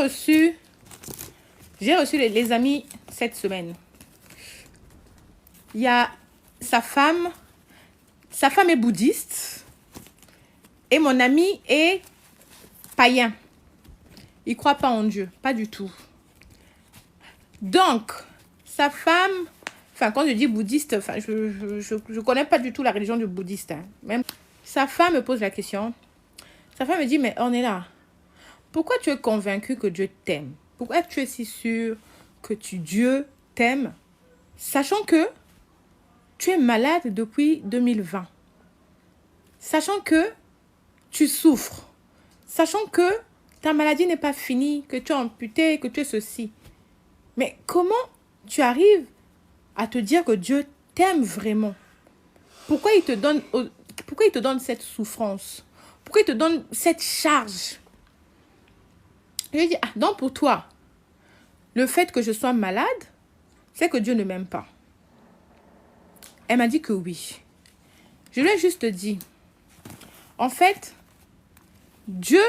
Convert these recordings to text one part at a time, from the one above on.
reçu, j'ai reçu les amis cette semaine. Il y a sa femme est bouddhiste et mon ami est païen. Il ne croit pas en Dieu, pas du tout. Donc, sa femme, enfin quand je dis bouddhiste, enfin, je connais pas du tout la religion du bouddhiste. Hein. Même sa femme me pose la question. Sa femme me dit, mais on est là. Pourquoi tu es convaincu que Dieu t'aime? Pourquoi tu es si sûr que Dieu t'aime, sachant que tu es malade depuis 2020, sachant que tu souffres, sachant que ta maladie n'est pas finie, que tu es amputé, que tu es ceci. Mais comment tu arrives à te dire que Dieu t'aime vraiment? Pourquoi il te donne cette souffrance? Pourquoi il te donne cette charge? Je lui ai dit, ah, donc pour toi, le fait que je sois malade, c'est que Dieu ne m'aime pas. Elle m'a dit que oui. Je lui ai juste dit, en fait, Dieu,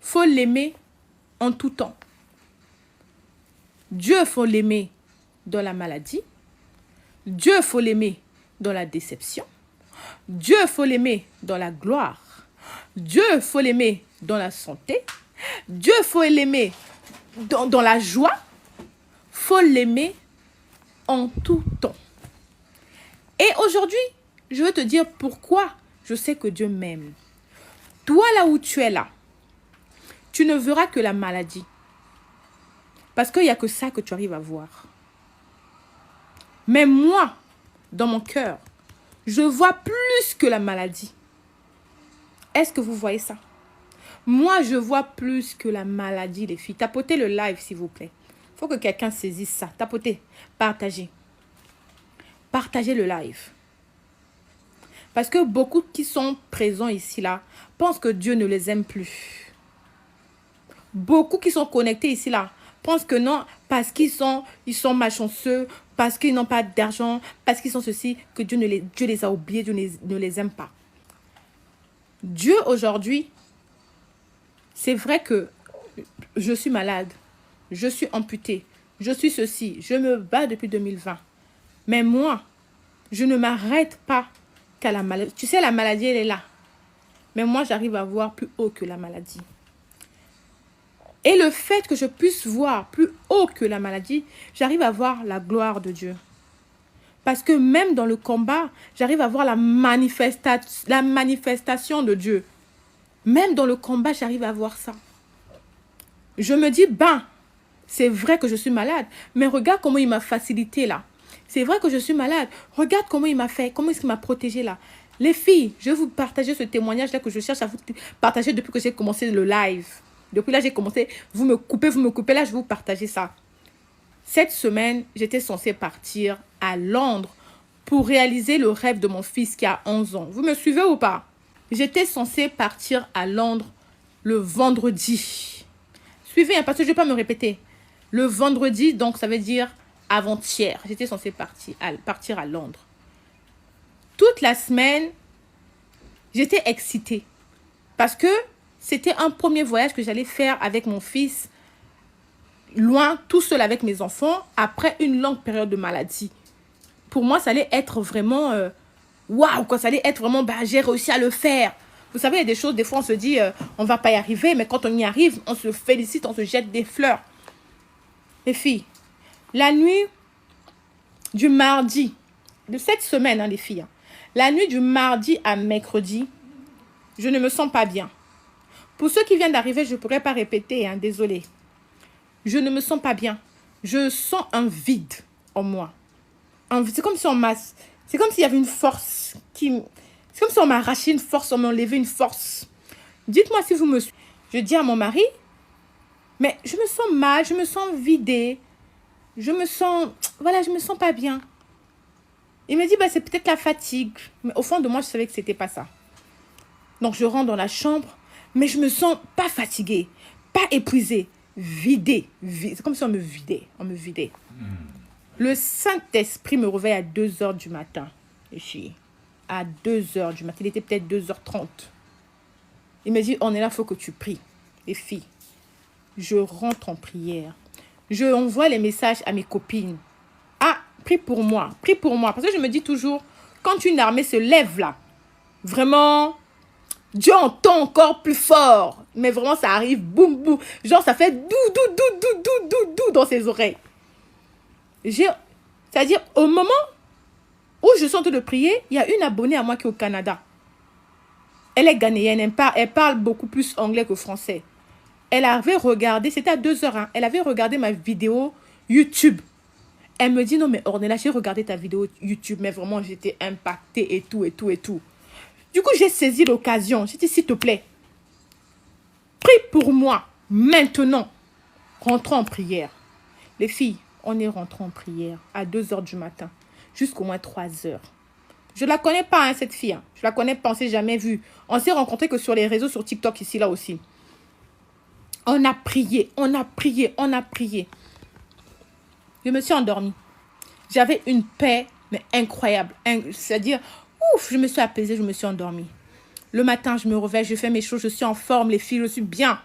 faut l'aimer en tout temps. Dieu, faut l'aimer dans la maladie. Dieu, faut l'aimer dans la déception. Dieu, faut l'aimer dans la gloire. Dieu, faut l'aimer dans la santé. Dieu, faut l'aimer dans la joie. Faut l'aimer en tout temps. Et aujourd'hui, je veux te dire pourquoi je sais que Dieu m'aime. Toi, là où tu es là, tu ne verras que la maladie. Parce qu'il n'y a que ça que tu arrives à voir. Mais moi, dans mon cœur, je vois plus que la maladie. Est-ce que vous voyez ça? Moi, je vois plus que la maladie, les filles. Tapotez le live, s'il vous plaît. Il faut que quelqu'un saisisse ça. Tapotez, partagez. Partagez le live. Parce que beaucoup qui sont présents ici, là, pensent que Dieu ne les aime plus. Beaucoup qui sont connectés ici, là, pensent que non, parce qu'ils sont malchanceux, parce qu'ils n'ont pas d'argent, parce qu'ils sont ceci, que Dieu les a oubliés, Dieu ne les aime pas. Dieu, aujourd'hui, c'est vrai que je suis malade, je suis amputée, je suis ceci, je me bats depuis 2020. Mais moi, je ne m'arrête pas qu'à la maladie. Tu sais, la maladie, elle est là. Mais moi, j'arrive à voir plus haut que la maladie. Et le fait que je puisse voir plus haut que la maladie, j'arrive à voir la gloire de Dieu. Parce que même dans le combat, j'arrive à voir la manifestation de Dieu. Même dans le combat, j'arrive à voir ça. Je me dis, c'est vrai que je suis malade, mais regarde comment il m'a facilité là. C'est vrai que je suis malade. Regarde comment il m'a fait, comment est-ce qu'il m'a protégé là. Les filles, je vais vous partager ce témoignage-là que je cherche à vous partager depuis que j'ai commencé le live. Depuis là, j'ai commencé, vous me coupez, là, je vais vous partager ça. Cette semaine, j'étais censée partir à Londres pour réaliser le rêve de mon fils qui a 11 ans. Vous me suivez ou pas? J'étais censée partir à Londres le vendredi. Suivez, parce que je ne vais pas me répéter. Le vendredi, donc ça veut dire avant-hier. J'étais censée partir à Londres. Toute la semaine, j'étais excitée. Parce que c'était un premier voyage que j'allais faire avec mon fils. Loin, tout seul avec mes enfants, après une longue période de maladie. Pour moi, ça allait être vraiment... waouh, quoi, ça allait être vraiment... j'ai réussi à le faire. Vous savez, il y a des choses, des fois, on se dit, on ne va pas y arriver. Mais quand on y arrive, on se félicite, on se jette des fleurs. Les filles, la nuit du mardi, de cette semaine, les filles, la nuit du mardi à mercredi, je ne me sens pas bien. Pour ceux qui viennent d'arriver, je ne pourrais pas répéter, désolé. Je ne me sens pas bien. Je sens un vide en moi. C'est comme si c'est comme s'il y avait une force qui... C'est comme si on m'a arraché une force, on m'a enlevé une force. Dites-moi si vous me suivez. Je dis à mon mari, mais je me sens mal, je me sens vidée. Je me sens pas bien. Il me dit, c'est peut-être la fatigue. Mais au fond de moi, je savais que ce n'était pas ça. Donc, je rentre dans la chambre, mais je me sens pas fatiguée, pas épuisée, vidée. C'est comme si on me vidait. Le Saint-Esprit me réveille à 2h du matin. À 2h du matin. Il était peut-être 2h30. Il me dit, on est là, il faut que tu pries. Les filles. Je rentre en prière. Je envoie les messages à mes copines. Ah, prie pour moi, prie pour moi. Parce que je me dis toujours, quand une armée se lève là, vraiment, Dieu entend encore plus fort. Mais vraiment, ça arrive, boum, boum. Genre, ça fait dou, dou, dou, dou, dou, dou, dou dans ses oreilles. C'est-à-dire, au moment où je suis en train de prier, il y a une abonnée à moi qui est au Canada. Elle est ghanéenne, elle parle beaucoup plus anglais que français. Elle avait regardé, c'était à 2h, hein, elle avait regardé ma vidéo YouTube. Elle me dit, non mais Ornella, j'ai regardé ta vidéo YouTube, mais vraiment j'étais impactée et tout, et tout, et tout. Du coup, j'ai saisi l'occasion. J'ai dit, s'il te plaît, prie pour moi, maintenant. Rentrons en prière. Les filles, on est rentrées en prière à 2h du matin, jusqu'au moins 3h. Je ne la connais pas, hein, cette fille. Hein. Je ne la connais pas, on ne s'est jamais vu. On s'est rencontrés que sur les réseaux, sur TikTok, ici, là aussi. On a prié, on a prié, on a prié. Je me suis endormie. J'avais une paix, mais incroyable. C'est-à-dire, ouf, je me suis apaisée, je me suis endormie. Le matin, je me réveille, je fais mes choses, je suis en forme, les filles, je suis bien.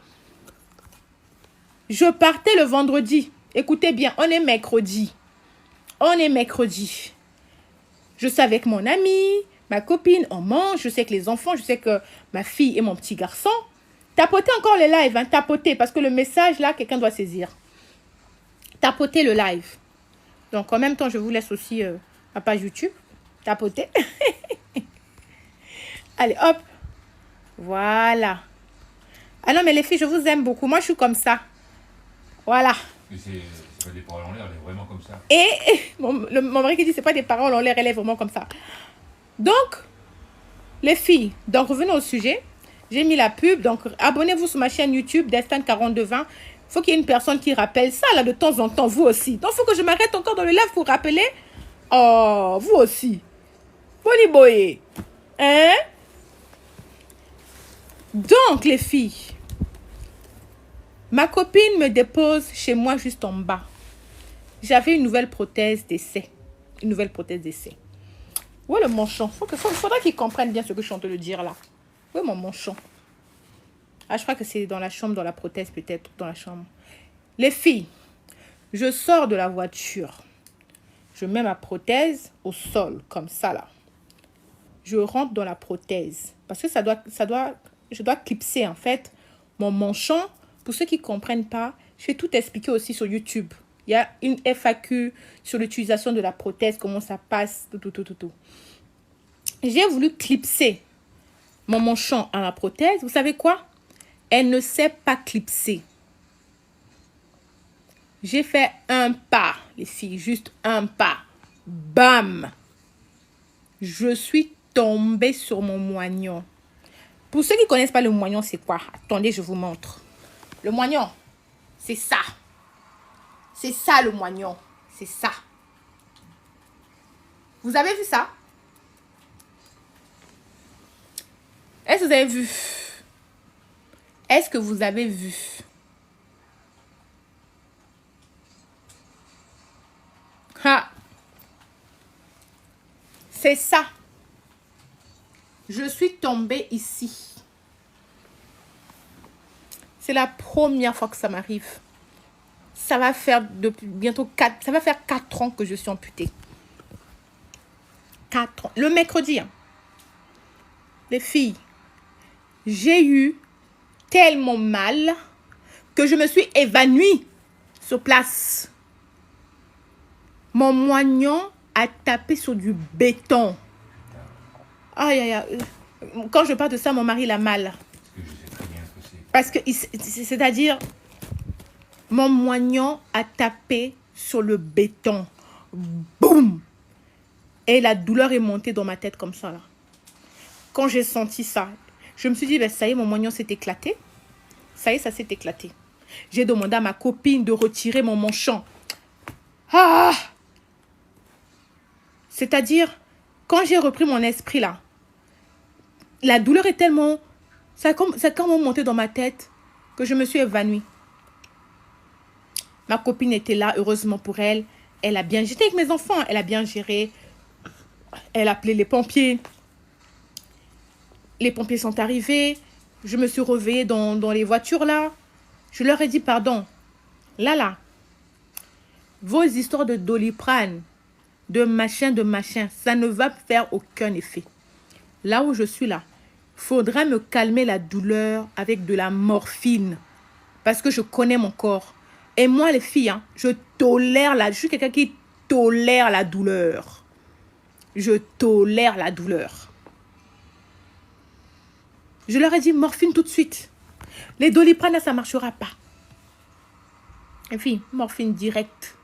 Je partais le vendredi. Écoutez bien, on est mercredi. On est mercredi. Je suis avec mon amie, ma copine, on mange, je sais que les enfants, je sais que ma fille et mon petit garçon. Tapotez encore le live, hein, tapotez, parce que le message là, quelqu'un doit saisir. Tapotez le live. Donc en même temps, je vous laisse aussi ma page YouTube. Tapotez. Allez, hop. Voilà. Ah non, mais les filles, je vous aime beaucoup. Moi, je suis comme ça. Voilà. C'est pas des paroles en l'air, elle est vraiment comme ça. Et mon mari qui dit c'est pas des paroles en l'air, elle est vraiment comme ça. Donc, les filles, donc revenons au sujet. J'ai mis la pub, donc abonnez-vous sur ma chaîne YouTube, Destin 4220. Il faut qu'il y ait une personne qui rappelle ça là de temps en temps, vous aussi. Donc, il faut que je m'arrête encore dans le live pour rappeler. Oh, vous aussi. Bonnie boy. Hein? Donc, les filles, ma copine me dépose chez moi juste en bas. J'avais une nouvelle prothèse d'essai. Une nouvelle prothèse d'essai. Où est le manchon? Faudra qu'ils comprennent bien ce que je suis en train de dire là. Où est mon manchon? Ah, je crois que c'est dans la chambre, dans la prothèse peut-être, dans la chambre. Les filles, je sors de la voiture. Je mets ma prothèse au sol, comme ça là. Je rentre dans la prothèse. Parce que je dois clipser en fait mon manchon. Pour ceux qui ne comprennent pas, je vais tout expliquer aussi sur YouTube. Il y a une FAQ sur l'utilisation de la prothèse, comment ça passe, tout. J'ai voulu clipser mon manchon à la prothèse. Vous savez quoi? Elle ne sait pas clipser. J'ai fait un pas, les filles, juste un pas. Bam! Je suis tombée sur mon moignon. Pour ceux qui ne connaissent pas le moignon, c'est quoi? Attendez, je vous montre. Le moignon, c'est ça. C'est ça le moignon. C'est ça. Vous avez vu ça? Est-ce que vous avez vu? Est-ce que vous avez vu? Ah. C'est ça. Je suis tombée ici. C'est la première fois que ça m'arrive. Ça va faire depuis bientôt 4 ans que je suis amputée. 4 ans. Le mercredi. Hein. Les filles, j'ai eu tellement mal que je me suis évanouie sur place. Mon moignon a tapé sur du béton. Aïe, aïe, aïe. Quand je parle de ça, mon mari l'a mal. Parce que c'est-à-dire, mon moignon a tapé sur le béton. Boum! Et la douleur est montée dans ma tête comme ça, là. Quand j'ai senti ça, je me suis dit, ben, ça y est, mon moignon s'est éclaté. Ça y est, ça s'est éclaté. J'ai demandé à ma copine de retirer mon manchon. Ah! C'est-à-dire, quand j'ai repris mon esprit, là, la douleur est tellement... Ça a quand même monté dans ma tête que je me suis évanouie. Ma copine était là, heureusement pour elle. Elle a bien... J'étais avec mes enfants, elle a bien géré. Elle a appelé les pompiers. Les pompiers sont arrivés. Je me suis réveillée dans les voitures, là. Je leur ai dit, pardon. Là, vos histoires de Doliprane, de machin, ça ne va faire aucun effet. Là où je suis là, faudrait me calmer la douleur avec de la morphine. Parce que je connais mon corps. Et moi, les filles, hein, je suis quelqu'un qui tolère la douleur. Je tolère la douleur. Je leur ai dit morphine tout de suite. Les Doliprane, ça ne marchera pas. Et puis, morphine directe.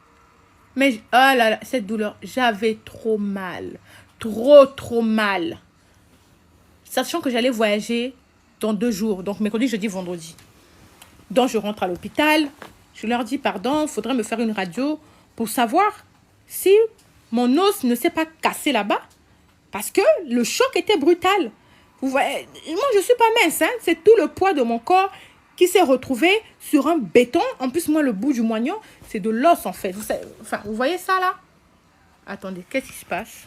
Mais, oh là là, cette douleur, j'avais trop mal. Trop mal. Sachant que j'allais voyager dans 2 jours. Donc, mercredi, jeudi, vendredi. Donc, je rentre à l'hôpital. Je leur dis, pardon, il faudrait me faire une radio pour savoir si mon os ne s'est pas cassé là-bas. Parce que le choc était brutal. Vous voyez, moi, je ne suis pas mince. Hein? C'est tout le poids de mon corps qui s'est retrouvé sur un béton. En plus, moi, le bout du moignon, c'est de l'os, en fait. Vous voyez ça, là? Attendez, qu'est-ce qui se passe?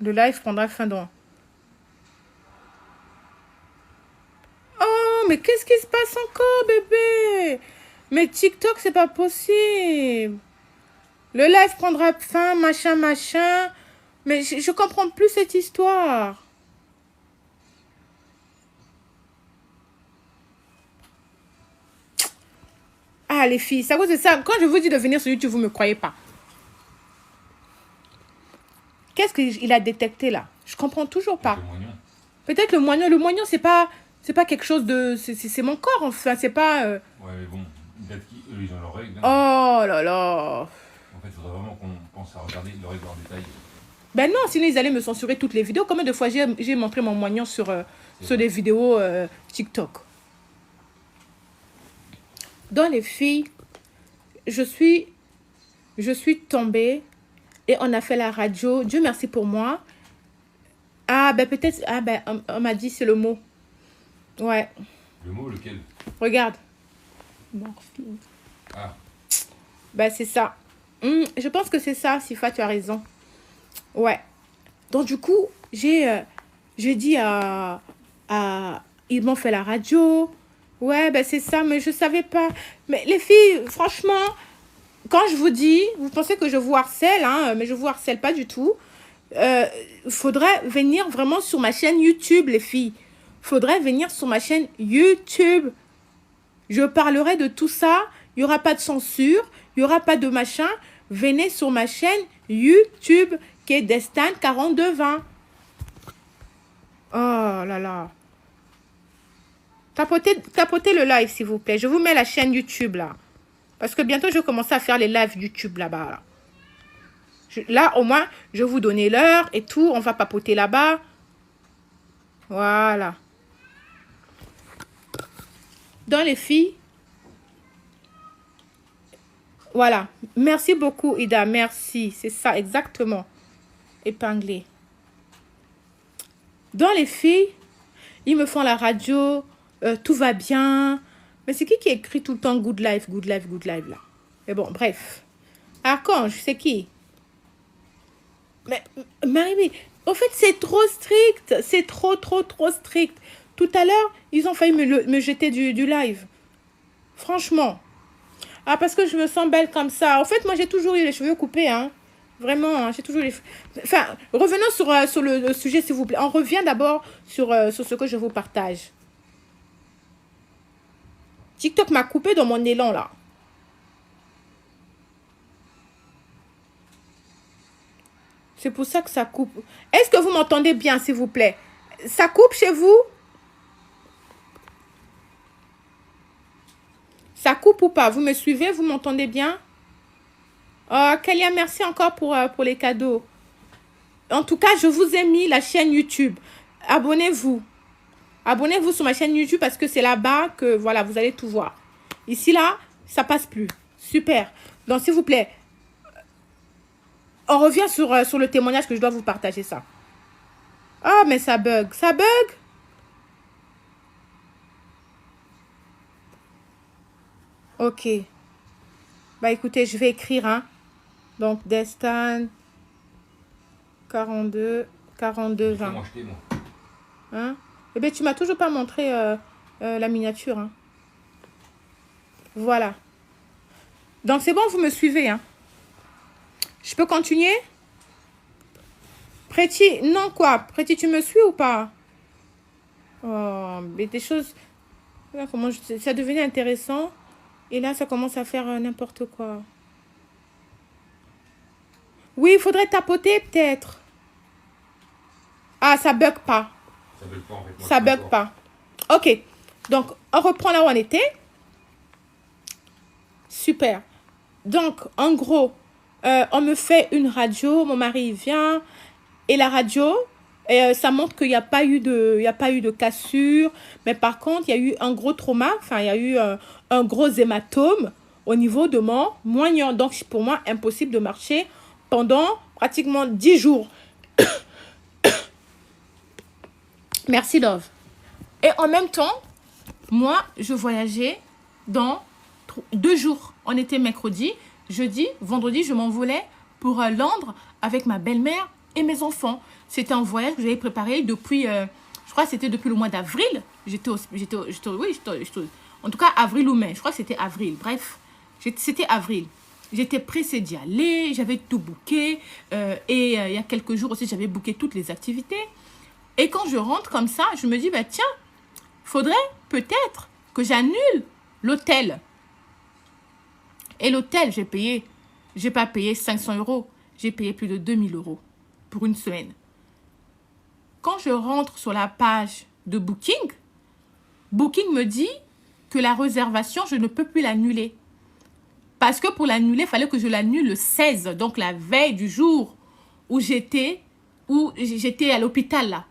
Le live prendra fin dans... Oh, mais qu'est-ce qui se passe encore, bébé? Mais TikTok, c'est pas possible. Le live prendra fin, machin. Mais je comprends plus cette histoire. Ah, les filles, c'est à cause de ça. Quand je vous dis de venir sur YouTube, vous ne me croyez pas. Qu'est-ce qu'il a détecté là? Je comprends toujours pas. Peut-être le moignon. Le moignon, c'est pas quelque chose de... C'est mon corps, enfin, c'est pas... Ouais, mais bon, peut-être qu'eux, ils ont leurs règles. Hein. Oh là là. En fait, il faudrait vraiment qu'on pense à regarder leurs règles en détail. Ben non, sinon ils allaient me censurer toutes les vidéos. Combien de fois j'ai montré mon moignon sur des vidéos TikTok? Dans les filles, je suis tombée et on a fait la radio. Dieu merci pour moi. Ah ben peut-être, on m'a dit c'est le mot. Ouais. Le mot, lequel? Regarde. Morphine. Ah. Ben c'est ça. Je pense que c'est ça, Sifa, tu as raison. Ouais. Donc du coup, j'ai dit ils m'ont fait la radio. Ouais, ben c'est ça, mais je savais pas. Mais les filles, franchement, quand je vous dis, vous pensez que je vous harcèle, hein, mais je vous harcèle pas du tout. Faudrait venir vraiment sur ma chaîne YouTube, les filles. Faudrait venir sur ma chaîne YouTube. Je parlerai de tout ça. Il n'y aura pas de censure. Il n'y aura pas de machin. Venez sur ma chaîne YouTube qui est Destin 4220. Oh là là. Tapotez le live, s'il vous plaît. Je vous mets la chaîne YouTube, là. Parce que bientôt, je vais commencer à faire les lives YouTube, là-bas. Là, au moins, je vais vous donner l'heure et tout. On va papoter là-bas. Voilà. Dans les filles. Voilà. Merci beaucoup, Ida. Merci. C'est ça, exactement. Épinglé. Dans les filles, ils me font la radio... tout va bien. Mais c'est qui écrit tout le temps good life, là? Mais bon, bref. Archange, c'est qui? Mais, Marie, au fait, c'est trop strict. C'est trop strict. Tout à l'heure, ils ont failli me jeter du live. Franchement. Ah, parce que je me sens belle comme ça. En fait, moi, j'ai toujours eu les cheveux coupés, hein. Vraiment, hein, j'ai toujours eu les... Enfin, revenons sur le sujet, s'il vous plaît. On revient d'abord sur ce que je vous partage. TikTok m'a coupé dans mon élan, là. C'est pour ça que ça coupe. Est-ce que vous m'entendez bien, s'il vous plaît? Ça coupe chez vous? Ça coupe ou pas? Vous me suivez? Vous m'entendez bien? Oh, Kalia, merci encore pour les cadeaux. En tout cas, je vous ai mis la chaîne YouTube. Abonnez-vous. Abonnez-vous sur ma chaîne YouTube parce que c'est là-bas que, voilà, vous allez tout voir. Ici, là, ça passe plus. Super. Donc, s'il vous plaît, on revient sur le témoignage que je dois vous partager ça. Ah, mais ça bug. Ça bug? Ok. Bah, écoutez, je vais écrire, hein. Donc, Destin 42 20. Hein? Eh bien, tu m'as toujours pas montré la miniature. Hein. Voilà. Donc, c'est bon, vous me suivez. Hein. Je peux continuer? Preti, non quoi? Preti, tu me suis ou pas? Oh, mais des choses... Là, comment ça devenait intéressant. Et là, ça commence à faire n'importe quoi. Oui, il faudrait tapoter peut-être. Ah, ça bug pas. Ça bug pas en fait. Moi, Ça bug pas. Ok. Donc, on reprend là où on était. Super. Donc, en gros, on me fait une radio. Mon mari vient. Et la radio, ça montre qu'il n'y a pas eu de cassure. Mais par contre, il y a eu un gros trauma. Enfin, il y a eu un gros hématome au niveau de mon moignon. Donc, pour moi, impossible de marcher pendant pratiquement 10 jours. Merci, Love. Et en même temps, moi, je voyageais dans 2 jours. On était mercredi, jeudi, vendredi, je m'envolais pour Londres avec ma belle-mère et mes enfants. C'était un voyage que j'avais préparé depuis, je crois que c'était depuis le mois d'avril. En tout cas, avril ou mai. Je crois que c'était avril. Bref, c'était avril. J'étais pressée d'y aller, j'avais tout booké. Et il y a quelques jours aussi, j'avais booké toutes les activités. Et quand je rentre comme ça, je me dis, bah tiens, faudrait peut-être que j'annule l'hôtel. Et l'hôtel, j'ai pas payé 500 €. J'ai payé plus de 2000 € pour une semaine. Quand je rentre sur la page de Booking, Booking me dit que la réservation, je ne peux plus l'annuler. Parce que pour l'annuler, il fallait que je l'annule le 16, donc la veille du jour où j'étais à l'hôpital là.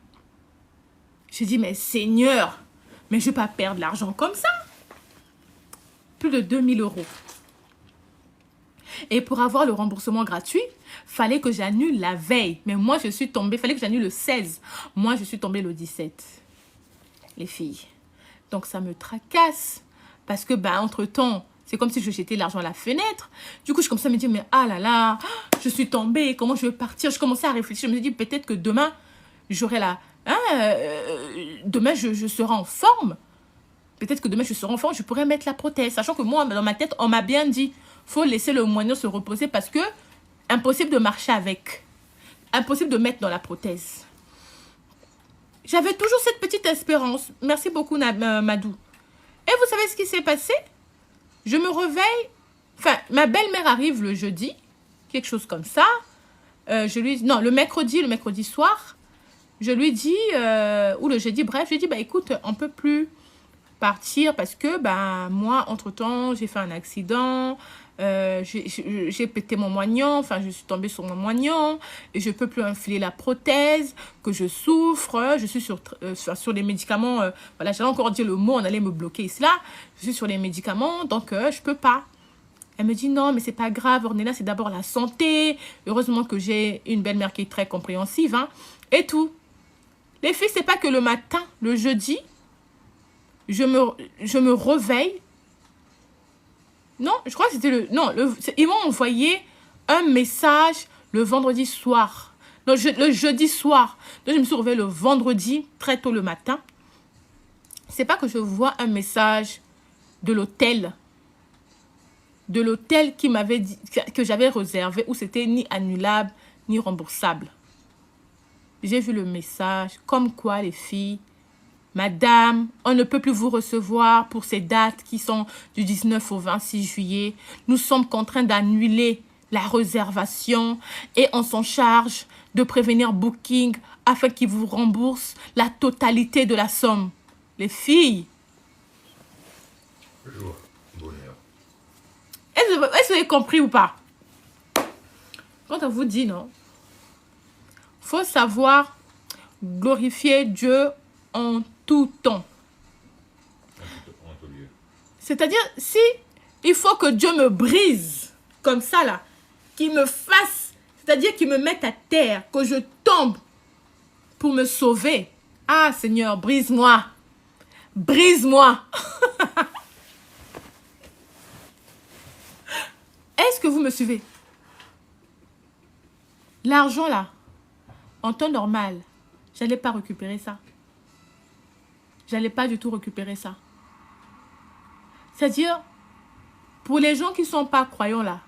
J'ai dit, mais Seigneur, mais je ne vais pas perdre l'argent comme ça. Plus de 2000 €. Et pour avoir le remboursement gratuit, fallait que j'annule la veille. Mais moi, je suis tombée, fallait que j'annule le 16. Moi, je suis tombée le 17. Les filles. Donc, ça me tracasse. Parce que, entre-temps, c'est comme si je jetais l'argent à la fenêtre. Du coup, je commençais à me dire, mais ah là là, je suis tombée, comment je vais partir? Je commençais à réfléchir. Je me dis, peut-être que demain, j'aurai la... demain, je serai en forme. Peut-être que demain, je serai en forme, je pourrais mettre la prothèse. Sachant que moi, dans ma tête, on m'a bien dit, faut laisser le moignon se reposer parce que impossible de marcher avec. Impossible de mettre dans la prothèse. J'avais toujours cette petite espérance. Merci beaucoup, Madou. Et vous savez ce qui s'est passé? Je me réveille. Enfin, ma belle-mère arrive le jeudi. Quelque chose comme ça. Le mercredi soir. Je lui dis, ou le jeudi, bref, je lui dis, écoute, on ne peut plus partir parce que, moi, entre-temps, j'ai fait un accident. J'ai pété mon moignon, enfin je suis tombée sur mon moignon et je peux plus enfiler la prothèse, que je souffre, je suis sur les médicaments, voilà, j'allais encore dire le mot, on allait me bloquer ici là, je suis sur les médicaments, donc je peux pas. Elle me dit non, mais c'est pas grave, Ornella, c'est d'abord la santé, heureusement que j'ai une belle-mère qui est très compréhensive, hein, et tout. Les filles, c'est pas que le matin, le jeudi, je me réveille. Non, je crois que c'était le... Non, ils m'ont envoyé un message le vendredi soir. Non, le jeudi soir. Donc, je me suis réveillée le vendredi, très tôt le matin. C'est pas que je vois un message de l'hôtel. De l'hôtel qui m'avait dit... que j'avais réservé, où c'était ni annulable, ni remboursable. J'ai vu le message, comme quoi les filles... Madame, on ne peut plus vous recevoir pour ces dates qui sont du 19 au 26 juillet. Nous sommes contraints d'annuler la réservation et on s'en charge de prévenir Booking afin qu'il vous rembourse la totalité de la somme. Les filles. Joie, bonheur. Est-ce que vous avez compris ou pas? Quand on vous dit non, faut savoir glorifier Dieu en tout temps. C'est-à-dire, si il faut que Dieu me brise, comme ça là, qu'il me fasse, c'est-à-dire qu'il me mette à terre, que je tombe pour me sauver. Ah Seigneur, brise-moi. Brise-moi. Est-ce que vous me suivez? L'argent là, en temps normal, j'allais pas récupérer ça. j'allais pas du tout récupérer ça. C'est-à-dire, pour les gens qui ne sont pas croyants là,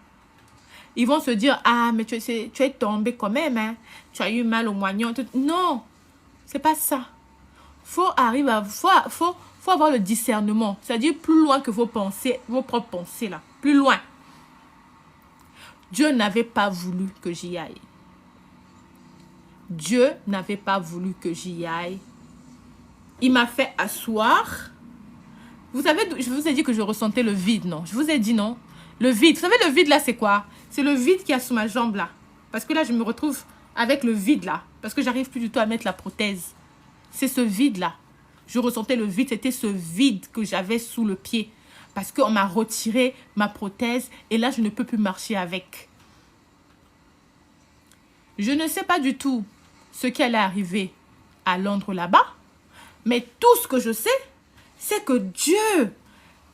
ils vont se dire, ah, mais tu es tombé quand même, hein. Tu as eu mal au moignon. Non, c'est pas ça. Faut avoir le discernement. C'est-à-dire plus loin que vos pensées, vos propres pensées là. Plus loin. Dieu n'avait pas voulu que j'y aille. Dieu n'avait pas voulu que j'y aille. Il m'a fait asseoir. Vous savez, je vous ai dit que je ressentais le vide, non? Je vous ai dit non. Le vide. Vous savez, le vide là, c'est quoi? C'est le vide qu'il y a sous ma jambe là. Parce que là, je me retrouve avec le vide là. Parce que j'arrive plus du tout à mettre la prothèse. C'est ce vide là. Je ressentais le vide. C'était ce vide que j'avais sous le pied. Parce qu'on m'a retiré ma prothèse. Et là, je ne peux plus marcher avec. Je ne sais pas du tout ce qui allait arriver à Londres là-bas. Mais tout ce que je sais, c'est que Dieu...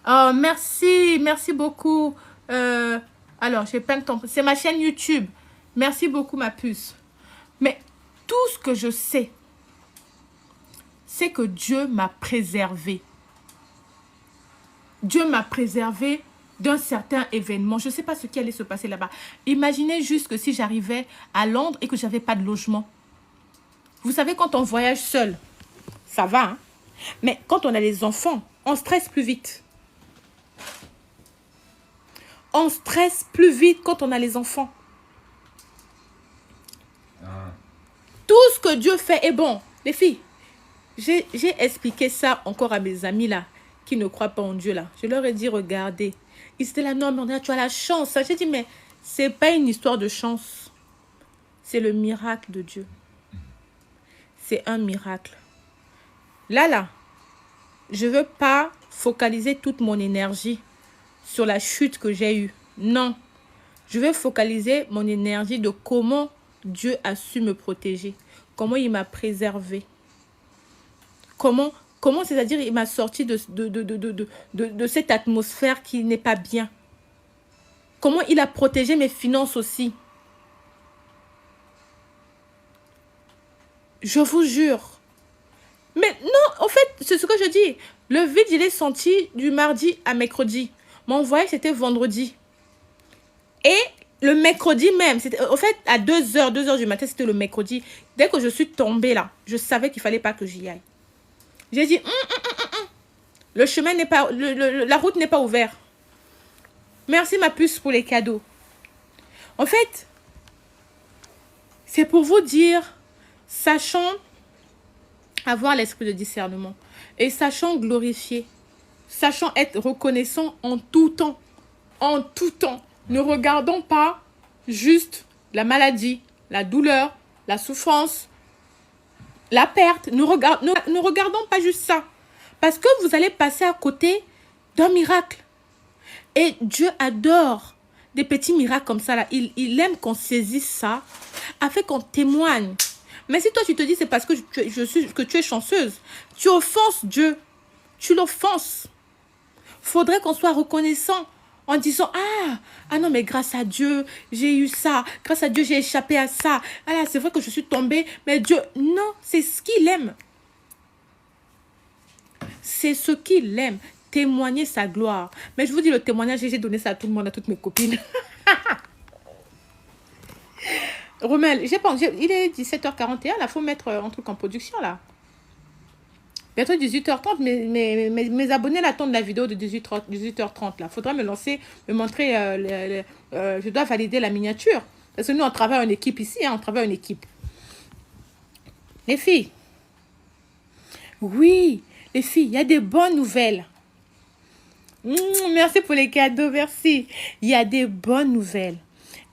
Oh, merci. Merci beaucoup. Alors, j'ai pas le temps. C'est ma chaîne YouTube. Merci beaucoup, ma puce. Mais tout ce que je sais, c'est que Dieu m'a préservé. Dieu m'a préservé d'un certain événement. Je ne sais pas ce qui allait se passer là-bas. Imaginez juste que si j'arrivais à Londres et que je n'avais pas de logement. Vous savez, quand on voyage seul, ça va, hein? Mais quand on a les enfants, on stresse plus vite. On stresse plus vite quand on a les enfants. Tout ce que Dieu fait est bon. Les filles, j'ai expliqué ça encore à mes amis là, qui ne croient pas en Dieu là. Je leur ai dit, regardez. Ils étaient là, non, mais tu as la chance. J'ai dit, mais c'est pas une histoire de chance. C'est le miracle de Dieu. C'est un miracle. Là, je ne veux pas focaliser toute mon énergie sur la chute que j'ai eue. Non. Je vais focaliser mon énergie de comment Dieu a su me protéger. Comment il m'a préservé. Comment c'est-à-dire, il m'a sorti de cette atmosphère qui n'est pas bien. Comment il a protégé mes finances aussi. Je vous jure. Mais non, en fait, c'est ce que je dis. Le vide, il est senti du mardi à mercredi. Mon voyage, c'était vendredi. Et le mercredi même, c'était, en fait, à 2h du matin, c'était le mercredi. Dès que je suis tombée là, je savais qu'il ne fallait pas que j'y aille. J'ai dit, le chemin n'est pas, la route n'est pas ouverte. Merci ma puce pour les cadeaux. En fait, c'est pour vous dire, sachant avoir l'esprit de discernement et sachant glorifier, sachant être reconnaissant en tout temps. En tout temps. Ne regardons pas juste la maladie, la douleur, la souffrance, la perte. Ne regardons pas juste ça. Parce que vous allez passer à côté d'un miracle. Et Dieu adore des petits miracles comme ça. Là. Il aime qu'on saisisse ça afin qu'on témoigne. Mais si toi tu te dis c'est parce que tu es chanceuse, tu offenses Dieu. Tu l'offenses. Faudrait qu'on soit reconnaissant en disant ah non mais grâce à Dieu j'ai eu ça, grâce à Dieu j'ai échappé à ça. Ah là c'est vrai que je suis tombée, mais Dieu non, c'est ce qu'il aime. C'est ce qu'il aime, témoigner sa gloire. Mais je vous dis le témoignage, j'ai donné ça à tout le monde, à toutes mes copines. Romel, il est 17h41, là, il faut mettre un truc en production, là. Bientôt 18h30, mes abonnés l'attendent la vidéo de 18h30, là. Il faudra me lancer, me montrer, je dois valider la miniature. Parce que nous, on travaille en équipe ici, hein, on travaille en équipe. Les filles. Oui, les filles, il y a des bonnes nouvelles. Merci pour les cadeaux, merci. Il y a des bonnes nouvelles.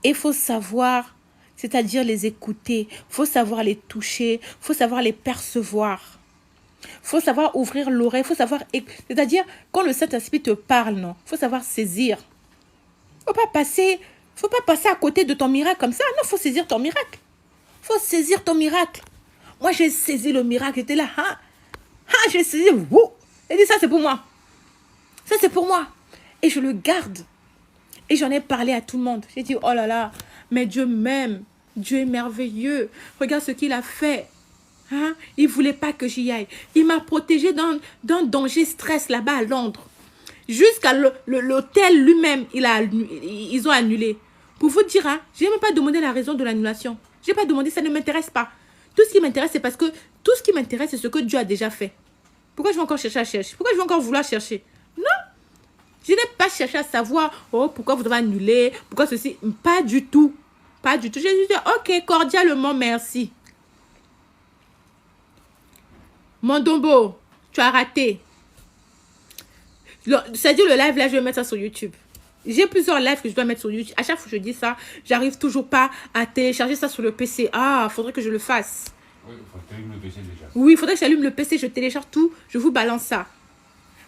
Et il faut savoir... c'est-à-dire les écouter, il faut savoir les toucher, il faut savoir les percevoir. Il faut savoir ouvrir l'oreille, il faut savoir... c'est-à-dire, quand le Saint-Esprit te parle, non, il faut savoir saisir. Il ne faut pas passer à côté de ton miracle comme ça. Non, il faut saisir ton miracle. Il faut saisir ton miracle. Moi, j'ai saisi le miracle. J'étais là, j'ai saisi. J'ai dit, ça, c'est pour moi. Ça, c'est pour moi. Et je le garde. Et j'en ai parlé à tout le monde. J'ai dit, oh là là, mais Dieu m'aime. Dieu est merveilleux. Regarde ce qu'il a fait. Hein? Il ne voulait pas que j'y aille. Il m'a protégée d'un danger stress là-bas à Londres. Jusqu'à l'hôtel lui-même, ils ont annulé. Pour vous dire, hein, je n'ai même pas demandé la raison de l'annulation. Je n'ai pas demandé, ça ne m'intéresse pas. Tout ce qui m'intéresse, c'est parce que tout ce qui m'intéresse, c'est ce que Dieu a déjà fait. Pourquoi je vais encore chercher à chercher? Pourquoi je vais encore vouloir chercher? Non. Je n'ai pas cherché à savoir, oh, pourquoi vous devez annuler, pourquoi ceci. Pas du tout. Pas du tout. J'ai dit, ok, cordialement, merci. Mondombo, tu as raté. C'est-à-dire le live, là, je vais mettre ça sur YouTube. J'ai plusieurs lives que je dois mettre sur YouTube. À chaque fois que je dis ça, j'arrive toujours pas à télécharger ça sur le PC. Ah, faudrait que je le fasse. Oui, il faut que tu allumes le PC déjà. Oui, il faudrait que j'allume le PC, je télécharge tout, je vous balance ça.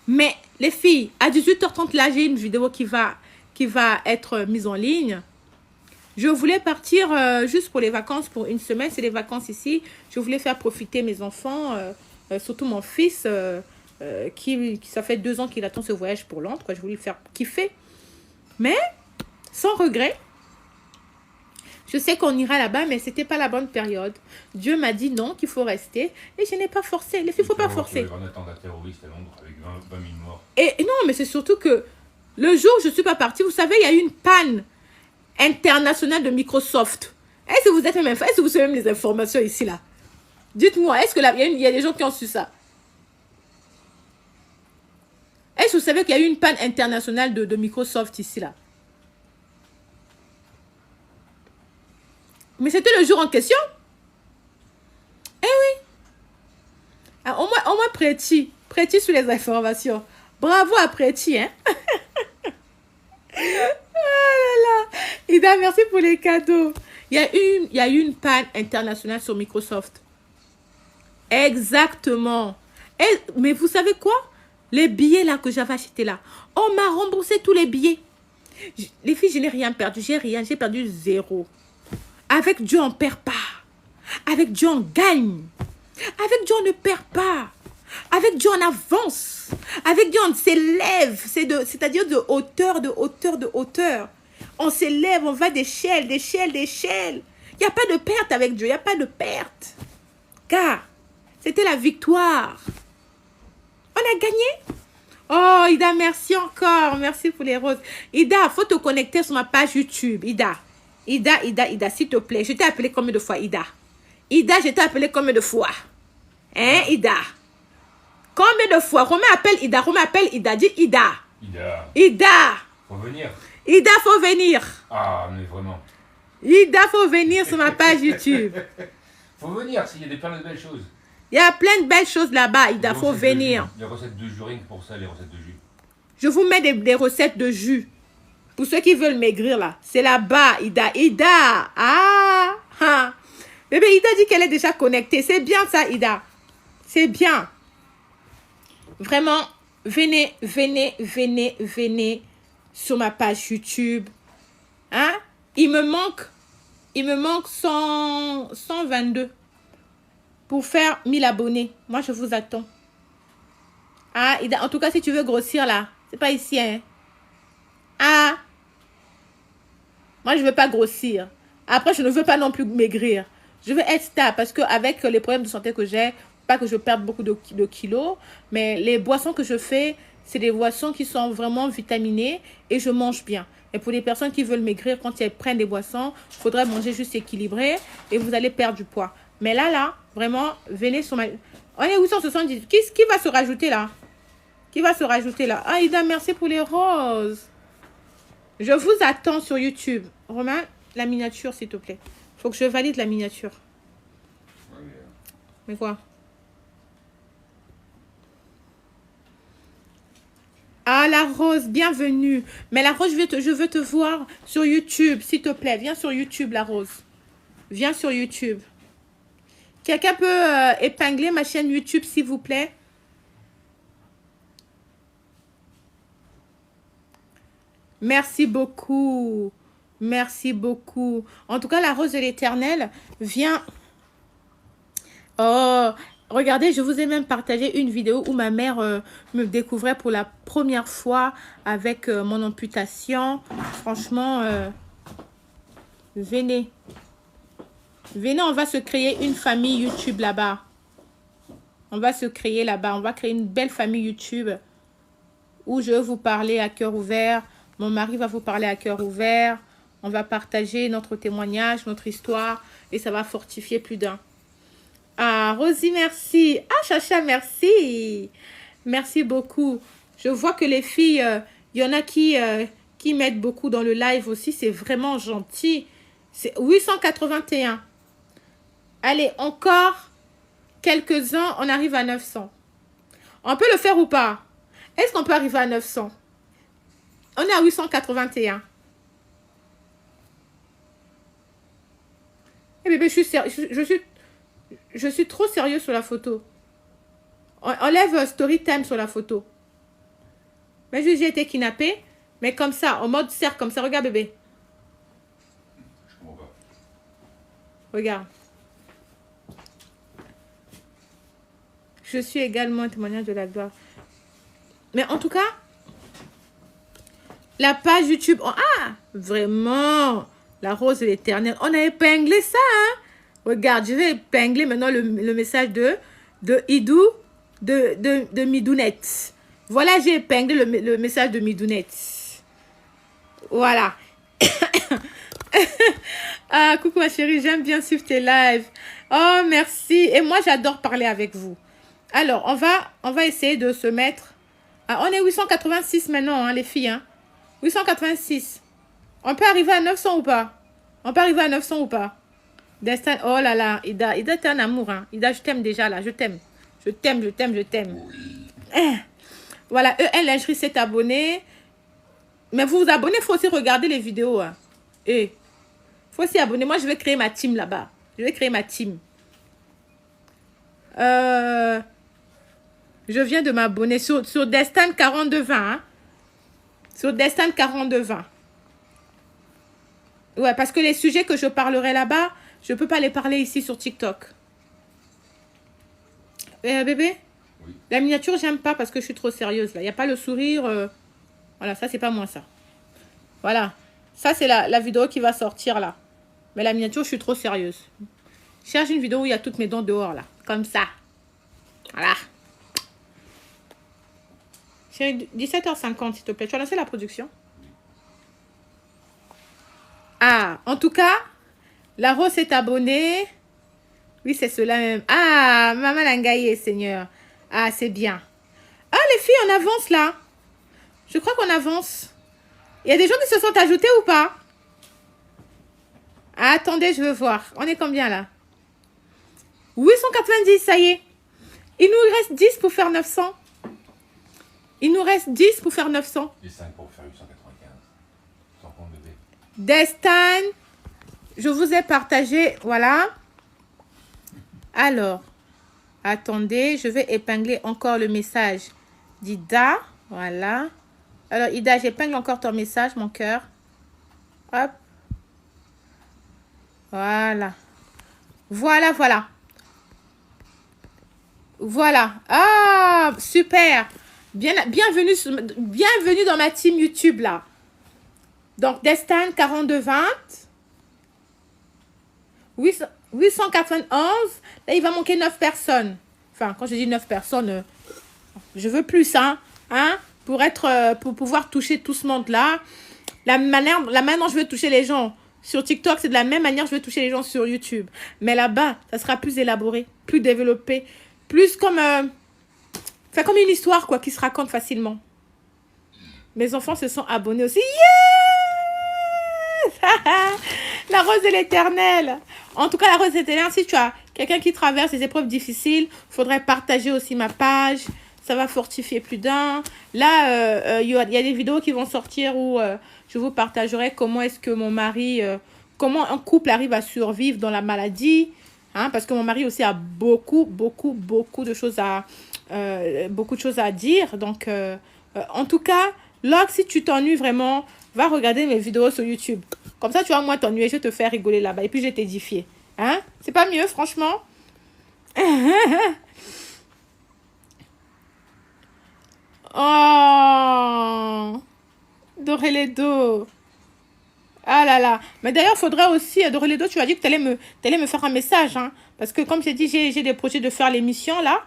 Mais les filles, à 18h30, là, j'ai une vidéo qui va être mise en ligne. Je voulais partir juste pour les vacances, pour une semaine. C'est les vacances ici. Je voulais faire profiter mes enfants, surtout mon fils, qui ça fait 2 ans qu'il attend ce voyage pour Londres. Je voulais le faire kiffer. Mais, sans regret, je sais qu'on ira là-bas, mais ce n'était pas la bonne période. Dieu m'a dit non, qu'il faut rester. Et je n'ai pas forcé. Les filles, il ne faut pas forcer. Un attentat terroriste à Londres avec 20 000 morts. Et non, mais c'est surtout que le jour où je ne suis pas partie, vous savez, il y a eu une panne internationale de Microsoft. Est-ce que vous êtes même, est-ce que vous savez même les informations ici, là? Dites-moi, est-ce que là, il y a des gens qui ont su ça? Est-ce que vous savez qu'il y a eu une panne internationale de Microsoft ici, là? Mais c'était le jour en question. Eh oui. Alors, au moins Preti sur les informations. Bravo à Preti, hein? Oh là là. Ida, merci pour les cadeaux. Il y a eu une panne internationale sur Microsoft. Exactement. Mais vous savez quoi? Les billets là que j'avais achetés là, on m'a remboursé tous les billets. Les filles, je n'ai rien perdu. J'ai perdu 0. Avec Dieu, on ne perd pas. Avec Dieu, on gagne. Avec Dieu, on ne perd pas. Avec Dieu, on avance. Avec Dieu, on s'élève. C'est-à-dire de hauteur, de hauteur, de hauteur. On s'élève, on va d'échelle, d'échelle, d'échelle. Il n'y a pas de perte avec Dieu. Il n'y a pas de perte. Car c'était la victoire. On a gagné. Oh, Ida, merci encore. Merci pour les roses. Ida, il faut te connecter sur ma page YouTube. Ida, s'il te plaît. Je t'ai appelé combien de fois, Ida? Ida, je t'ai appelé combien de fois? Hein, Ida? Combien de fois? Romain appelle Ida. Romain appelle Ida. Dis Ida. Ida. Faut venir. Ida, faut venir. Ah, mais vraiment. Ida, faut venir sur ma page YouTube. Faut venir, s'il y a plein de belles choses. Il y a plein de belles choses là-bas, Ida, faut venir. Les recettes de jus, rien que pour ça, les recettes de jus. Je vous mets des recettes de jus. Pour ceux qui veulent maigrir là. C'est là-bas, Ida. Ida. Ah. Bébé, Ida dit qu'elle est déjà connectée. C'est bien ça, Ida. C'est bien. Vraiment, venez sur ma page YouTube. Hein? Il me manque 122 pour faire 1000 abonnés. Moi, je vous attends. Ah, Ida, en tout cas, si tu veux grossir là, c'est pas ici, hein? Ah. Moi, je veux pas grossir. Après, je ne veux pas non plus maigrir. Je veux être stable parce qu'avec les problèmes de santé que j'ai, pas que je perde beaucoup de kilos, mais les boissons que je fais, c'est des boissons qui sont vraiment vitaminées et je mange bien. Et pour les personnes qui veulent maigrir, quand elles prennent des boissons, il faudrait manger juste équilibré et vous allez perdre du poids. Mais là, vraiment, venez sur ma... On est 870. Qui va se rajouter là? Qui va se rajouter là? Ah, Ida, merci pour les roses. Je vous attends sur YouTube. Romain, la miniature, s'il te plaît. Il faut que je valide la miniature. Mais quoi? Ah, la Rose, bienvenue. Mais la Rose, je veux te voir sur YouTube, s'il te plaît. Viens sur YouTube, la Rose. Viens sur YouTube. Quelqu'un peut épingler ma chaîne YouTube, s'il vous plaît? Merci beaucoup. Merci beaucoup. En tout cas, la Rose de l'Éternel vient... Oh, regardez, je vous ai même partagé une vidéo où ma mère me découvrait pour la première fois avec mon amputation. Franchement, venez. Venez, on va se créer une famille YouTube là-bas. On va se créer là-bas. On va créer une belle famille YouTube où je vais vous parler à cœur ouvert. Mon mari va vous parler à cœur ouvert. On va partager notre témoignage, notre histoire. Et ça va fortifier plus d'un. Ah, Rosie, merci. Ah, Chacha, merci. Merci beaucoup. Je vois que les filles, il y en a qui mettent beaucoup dans le live aussi. C'est vraiment gentil. C'est 881. Allez, encore quelques-uns. On arrive à 900. On peut le faire ou pas? Est-ce qu'on peut arriver à 900? On est à 881. Eh bébé, je suis trop sérieux sur la photo. Enlève story time sur la photo. Mais j'ai été kidnappée. Mais comme ça, en mode cercle, comme ça. Regarde, bébé. Je comprends pas. Regarde. Je suis également un témoignage de la gloire. Mais en tout cas, la page YouTube... Ah, vraiment, la rose de l'éternel. On a épinglé ça, hein? Regarde, je vais épingler maintenant le message de Idou, de Midounette. Voilà, j'ai épinglé le message de Midounette. Voilà. Ah, coucou ma chérie, j'aime bien suivre tes lives. Oh, merci. Et moi, j'adore parler avec vous. Alors, on va essayer de se mettre... Ah, on est 886 maintenant, hein, les filles. Hein. 886. On peut arriver à 900 ou pas? On peut arriver à 900 ou pas? Destin, oh là là, Ida, t'es un amour. Hein. Ida, je t'aime déjà là, je t'aime. Je t'aime, je t'aime, je t'aime. Voilà, EN Lingerie s'est abonné. Mais vous vous abonnez, il faut aussi regarder les vidéos. Hein. Il faut aussi abonner. Moi, je vais créer ma team là-bas. Je vais créer ma team. Je viens de m'abonner sur Destin 4220. Hein. Sur Destin 4220. Ouais, parce que les sujets que je parlerai là-bas, je ne peux pas les parler ici sur TikTok. Bébé? Oui. La miniature, j'aime pas parce que je suis trop sérieuse. Il n'y a pas le sourire. Voilà, ça, c'est pas moi, ça. Voilà. Ça, c'est la vidéo qui va sortir, là. Mais la miniature, je suis trop sérieuse. Je cherche une vidéo où il y a toutes mes dents dehors, là. Comme ça. Voilà. 17h50, s'il te plaît. Tu as lancé la production? Ah, en tout cas, la Rose est abonnée. Oui, c'est cela même. Ah, Maman Langaye, Seigneur. Ah, c'est bien. Ah, les filles, on avance là. Je crois qu'on avance. Il y a des gens qui se sont ajoutés ou pas? Ah, attendez, je veux voir. On est combien là? 890, ça y est. Il nous reste 10 pour faire 900. Il nous reste 10 pour faire 900. Et 5 pour faire 895. Sans compte bébé. Destin, je vous ai partagé, voilà. Alors, attendez, je vais épingler encore le message d'Ida. Voilà. Alors, Ida, j'épingle encore ton message, mon cœur. Hop. Voilà. Voilà, voilà. Voilà. Ah, super. Bienvenue dans ma team YouTube, là. Donc, Destin 4220. 891. Là, il va manquer 9 personnes. Enfin, quand je dis 9 personnes, je veux plus, hein. Pour pouvoir toucher tout ce monde-là. La manière dont je veux toucher les gens sur TikTok, c'est de la même manière que je veux toucher les gens sur YouTube. Mais là-bas, ça sera plus élaboré, plus développé, plus comme... Enfin, comme une histoire, quoi, qui se raconte facilement. Mes enfants se sont abonnés aussi. Yes! La rose de l'éternel. En tout cas, la rose de l'éternel, si tu as quelqu'un qui traverse des épreuves difficiles, il faudrait partager aussi ma page. Ça va fortifier plus d'un. Là, il y a des vidéos qui vont sortir où je vous partagerai comment est-ce que mon mari... comment un couple arrive à survivre dans la maladie. Hein, parce que mon mari aussi a beaucoup de choses à dire. Donc, en tout cas, là, si tu t'ennuies vraiment, va regarder mes vidéos sur YouTube. Comme ça, tu vas moins t'ennuyer. Je vais te faire rigoler là-bas. Et puis, je vais t'édifier. Hein? C'est pas mieux, franchement? Oh! Doré les dos. Ah là là. Mais d'ailleurs, il faudrait aussi... Doré les dos, tu as dit que tu allais me faire un message. Hein? Parce que, comme j'ai dit, j'ai des projets de faire l'émission, là.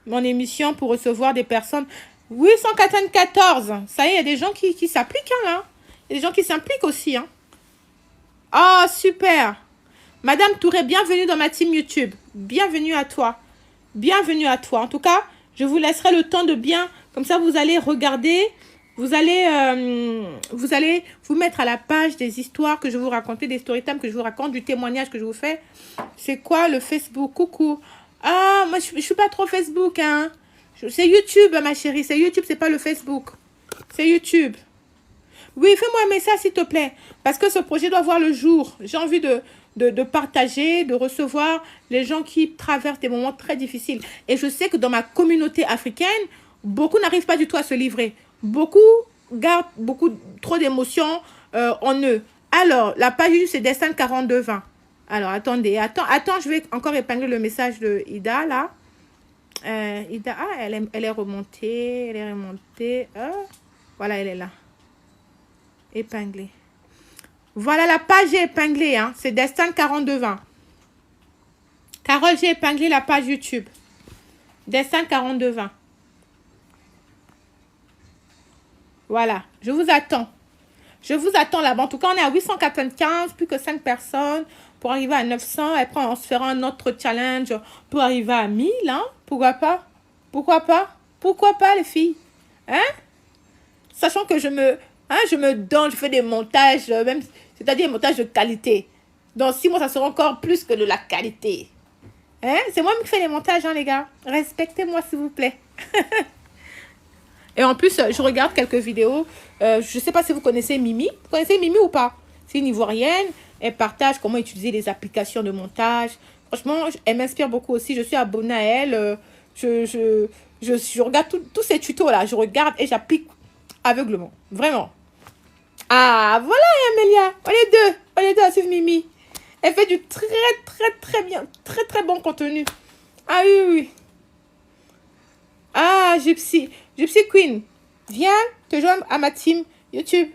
mon émission pour recevoir des personnes. 894. Ça y est, il y a des gens qui s'appliquent, hein, là. Il y a des gens qui s'impliquent aussi, hein. Oh, super. Madame Touré, bienvenue dans ma team YouTube. Bienvenue à toi. Bienvenue à toi. En tout cas, je vous laisserai le temps de bien... Comme ça, vous allez regarder... Vous allez vous mettre à la page des histoires que je vous racontais, des storytime que je vous raconte, du témoignage que je vous fais. C'est quoi le Facebook? Coucou. Ah, moi, je suis pas trop Facebook, hein. C'est YouTube, ma chérie. C'est YouTube, c'est pas le Facebook. C'est YouTube. Oui, fais-moi un message, s'il te plaît. Parce que ce projet doit voir le jour. J'ai envie de partager, de recevoir les gens qui traversent des moments très difficiles. Et je sais que dans ma communauté africaine, beaucoup n'arrivent pas du tout à se livrer. Beaucoup gardent trop d'émotions en eux. Alors, la page c'est Destin 4220. Alors, attendez, attends, je vais encore épingler le message de Ida, là. Ida, ah, elle est remontée, voilà, elle est là. Épinglée. Voilà, la page est épinglée, hein. C'est Destin 4220. Carole, j'ai épinglé la page YouTube. Destin 4220. Voilà, je vous attends. Je vous attends là-bas. En tout cas, on est à 895, plus que 5 personnes pour arriver à 900. Après, on se fera un autre challenge pour arriver à 1000. Hein? Pourquoi pas? Pourquoi pas? Pourquoi pas, les filles? Hein? Sachant que je me donne, je fais des montages, même, c'est-à-dire des montages de qualité. Dans 6 mois, ça sera encore plus que de la qualité. Hein? C'est moi qui fais les montages, hein, les gars. Respectez-moi, s'il vous plaît. Et en plus, je regarde quelques vidéos. Je ne sais pas si vous connaissez Mimi. Vous connaissez Mimi ou pas? C'est une Ivoirienne. Elle partage comment utiliser les applications de montage. Franchement, elle m'inspire beaucoup aussi. Je suis abonnée à elle. Je regarde tous ces tutos-là. Je regarde et j'applique aveuglement. Vraiment. Ah, voilà, Amélia. On est deux à suivre Mimi. Elle fait du très bien. Très bon contenu. Ah oui, oui. Ah, Gypsy Queen, viens te joindre à ma team YouTube.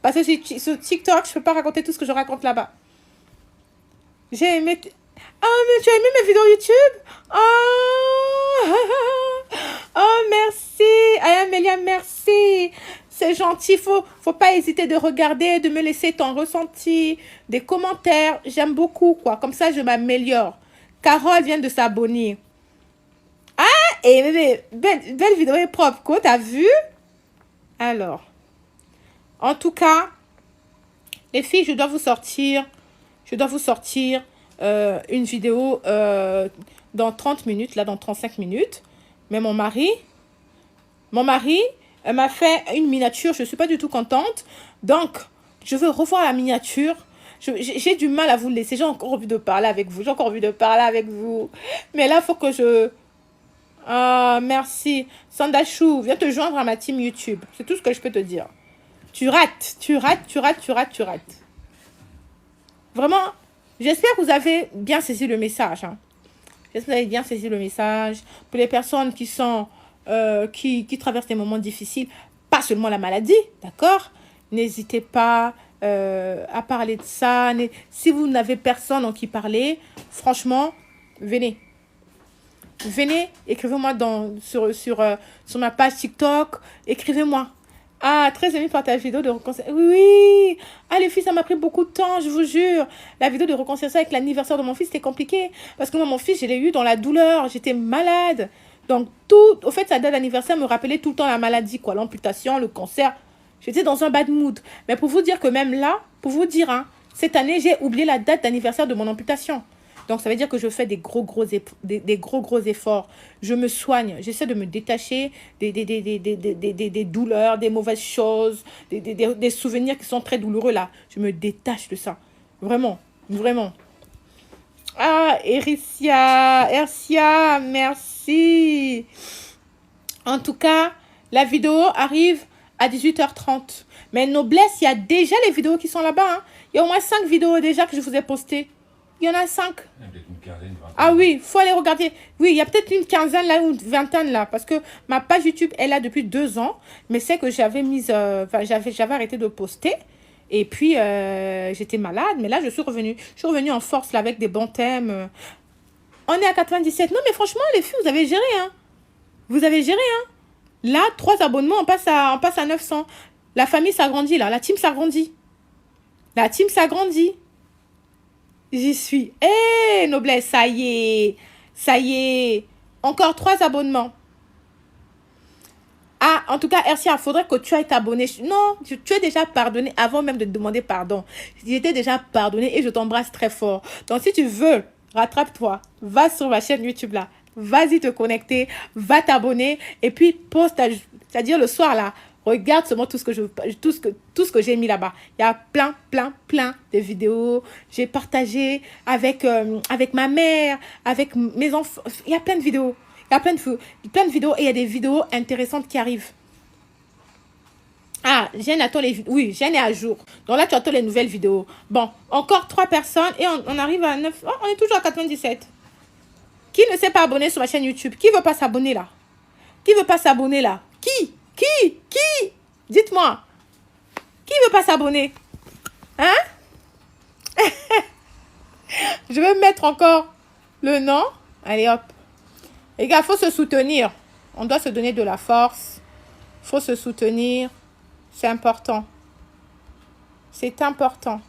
Parce que sur TikTok, je peux pas raconter tout ce que je raconte là-bas. J'ai aimé... Ah, mais tu as aimé mes vidéos YouTube? Oh, merci. Amélia, merci. C'est gentil. Faut pas hésiter de regarder, de me laisser ton ressenti, des commentaires. J'aime beaucoup, quoi. Comme ça, je m'améliore. Carole vient de s'abonner. Et belle vidéo est propre, quoi, t'as vu? Alors, en tout cas, les filles, je dois vous sortir une vidéo dans 30 minutes, là, dans 35 minutes. Mais mon mari m'a fait une miniature, je ne suis pas du tout contente. Donc, je veux revoir la miniature. J'ai du mal à vous laisser, j'ai encore envie de parler avec vous. Mais là, il faut que je... Ah, merci. Sandachou, viens te joindre à ma team YouTube. C'est tout ce que je peux te dire. Tu rates. Vraiment, j'espère que vous avez bien saisi le message. Hein. J'espère que vous avez bien saisi le message. Pour les personnes qui sont, qui traversent des moments difficiles, pas seulement la maladie, d'accord? N'hésitez pas à parler de ça. Si vous n'avez personne en qui parler, franchement, venez. Venez, écrivez-moi sur ma page TikTok. Écrivez-moi. Ah, très émue par ta vidéo de réconciliation. Oui. Ah, les filles, ça m'a pris beaucoup de temps, je vous jure. La vidéo de réconciliation avec l'anniversaire de mon fils, c'était compliqué. Parce que moi, mon fils, je l'ai eu dans la douleur. J'étais malade. Donc, au fait, sa date d'anniversaire me rappelait tout le temps la maladie, quoi. L'amputation, le cancer. J'étais dans un bad mood. Mais pour vous dire que même là, pour vous dire, hein, cette année, j'ai oublié la date d'anniversaire de mon amputation. Donc, ça veut dire que je fais des gros efforts. Je me soigne. J'essaie de me détacher des douleurs, des mauvaises choses, des souvenirs qui sont très douloureux là. Je me détache de ça. Vraiment. Ah, Ercia, merci. En tout cas, la vidéo arrive à 18h30. Mais Noblesse, il y a déjà les vidéos qui sont là-bas. Hein. Il y a au moins 5 vidéos déjà que je vous ai postées. Il y en a 5. Ah oui, il faut aller regarder. Oui, il y a peut-être une quinzaine là ou une vingtaine là. Parce que ma page YouTube est là depuis 2 ans. Mais c'est que j'avais j'avais arrêté de poster. Et puis, j'étais malade. Mais là, je suis revenue. Je suis revenue en force là avec des bons thèmes. On est à 97. Non, mais franchement, les filles, vous avez géré, hein. Vous avez géré, hein. Là, 3 abonnements, on passe à 900. La famille s'agrandit, là. La team s'agrandit. La team s'agrandit. J'y suis. Hé, noblesse, ça y est. Ça y est. Encore 3 abonnements. Ah, en tout cas, Ercia, il faudrait que tu ailles t'abonner. Non, tu es déjà pardonné avant même de demander pardon. J'étais déjà pardonné et je t'embrasse très fort. Donc, si tu veux, rattrape-toi. Va sur ma chaîne YouTube là. Vas-y te connecter. Va t'abonner. Et puis, poste, c'est-à-dire le soir là. Regarde seulement tout ce que j'ai mis là-bas. Il y a plein de vidéos. J'ai partagé avec ma mère, avec mes enfants. Il y a plein de vidéos. Il y a plein de vidéos et il y a des vidéos intéressantes qui arrivent. Ah, Jeanne attend les vidéos. Oui, Jeanne est à jour. Donc là, tu attends les nouvelles vidéos. Bon, encore 3 personnes et on arrive à 9. Oh, on est toujours à 97. Qui ne s'est pas abonné sur ma chaîne YouTube? Qui veut pas s'abonner là? Qui veut pas s'abonner là? Qui? Dites-moi. Qui veut pas s'abonner? Hein? Je vais mettre encore le nom. Allez, hop. Les gars, il faut se soutenir. On doit se donner de la force. Il faut se soutenir. C'est important. C'est important.